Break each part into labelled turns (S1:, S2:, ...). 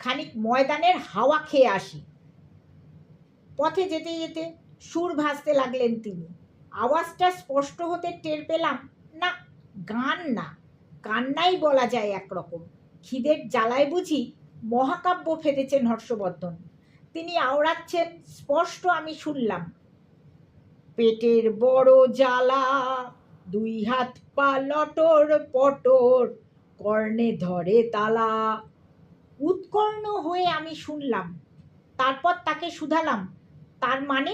S1: খানিক ময়দানের হাওয়া খেয়ে আসি। পথে যেতে যেতে সুর ভাসতে লাগলেন তিনি। আওয়াজটা স্পষ্ট হতে টের পেলাম, না, গান না, কান্নাই বলা যায় একরকম। খিদের জ্বালায় বুঝি মহাকাব্য ফেঁদেছেন হর্ষবর্ধন। তিনি আওড়াচ্ছেন, স্পষ্ট আমি শুনলাম, পেটের বড় জ্বালা, দুই হাত পা লটর পটর, কর্ণে ধরে তালা। উৎকর্ণ হয়ে আমি শুনলাম। তারপর তাকে শুধালাম, তার মানে?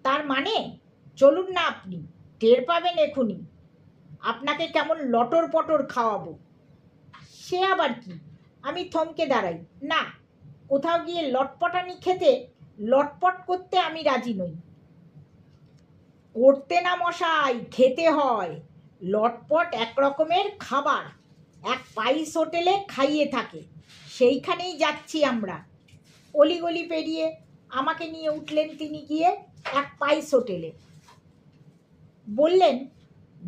S1: তার মানে চলুন না, আপনি টের পাবেন এখুনি। আপনাকে কেমন লটর পটর খাওয়াবো। সে আবার কি? আমি থমকে দাঁড়াই। না, কোথাও গিয়ে লটপটানি খেতে, লটপট করতে আমি রাজি নই। করতে না মশাই, খেতে হয়। লটপট এক রকমের খাবার, এক পাইস হোটেলে খাইয়ে থাকে, সেইখানেই যাচ্ছি আমরা। অলিগলি পেরিয়ে আমাকে নিয়ে উঠলেন তিনি গিয়ে এক পাইস হোটেলে। বললেন,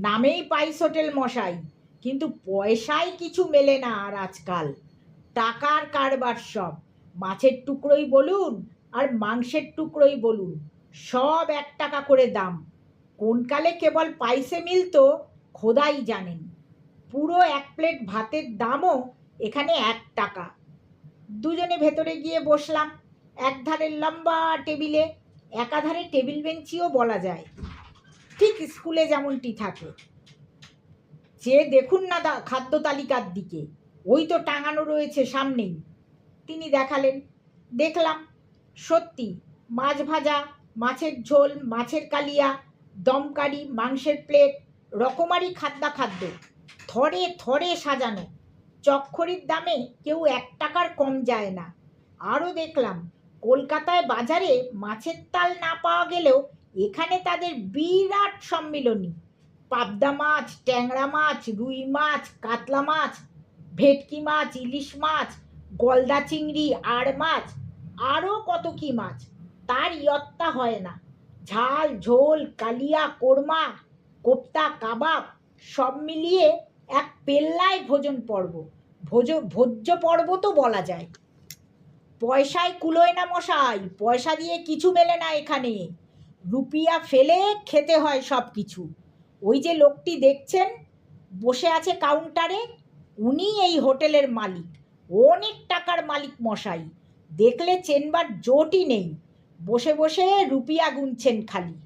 S1: নামেই পাইস হোটেল মশাই, কিন্তু পয়সায় কিছু মেলে না আর আজকাল। টাকার কারবার সব। মাছের টুকরোই বলুন আর মাংসের টুকরোই বলুন, সব 1 টাকা করে দাম। কোনকালে কেবল পাইসে মিলতো খোদাই জানেন। পুরো 1 প্লেট ভাতের দামও এখানে 1 টাকা। দুজনে ভেতরে গিয়ে বসলাম একধারে লম্বা টেবিলে, একাধারে টেবিল বেঞ্চিও বলা যায়, ঠিক স্কুলে যেমনটি থাকে। যে দেখুন না খাদ্য তালিকার দিকে, ওই তো টাঙানো রয়েছে সামনেই। তিনি দেখালেন। দেখলাম, সত্যি মাছ ভাজা, মাছের ঝোল, মাছের কালিয়া, দমকারি, মাংসের প্লেট, রকমারি খাদ্য, থরে থরে সাজানো। চক্খরির দামে কেউ 1 টাকার কম যায় না। আরও দেখলাম, কলকাতায় বাজারে মাছের তাল না পাওয়া গেলেও এখানে তাদের বিরাট সম্মিলনী। পাবদা মাছ, ট্যাংরা মাছ, রুই মাছ, কাতলা মাছ, ভেটকি মাছ, ইলিশ মাছ, গলদা চিংড়ি, আর মাছ, আরও কত কি মাছ, তার ইয়ত্তা হয় না। ঝাল, ঝোল, কালিয়া, কোরমা, কোপ্তা, কাবাব, সব মিলিয়ে এক পেল্লায় ভোজ্য পর্ব তো বলা যায়। পয়সায় কুলোয় না মশাই, পয়সা দিয়ে কিছু মেলে না এখানে। রুপিয়া ফেলে খেতে হয় সব কিছু। ওই যে লোকটি দেখছেন বসে আছে কাউন্টারে, উনি এই হোটেলের মালিক, অনেক টাকার মালিক মশাই। দেখলে চেনবার জোটই নেই, বসে বসে রুপিয়া গুনছেন খালি।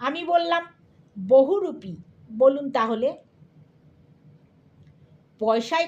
S1: আমি বললাম, বহু রুপি বলুন তাহলে। পয়সায়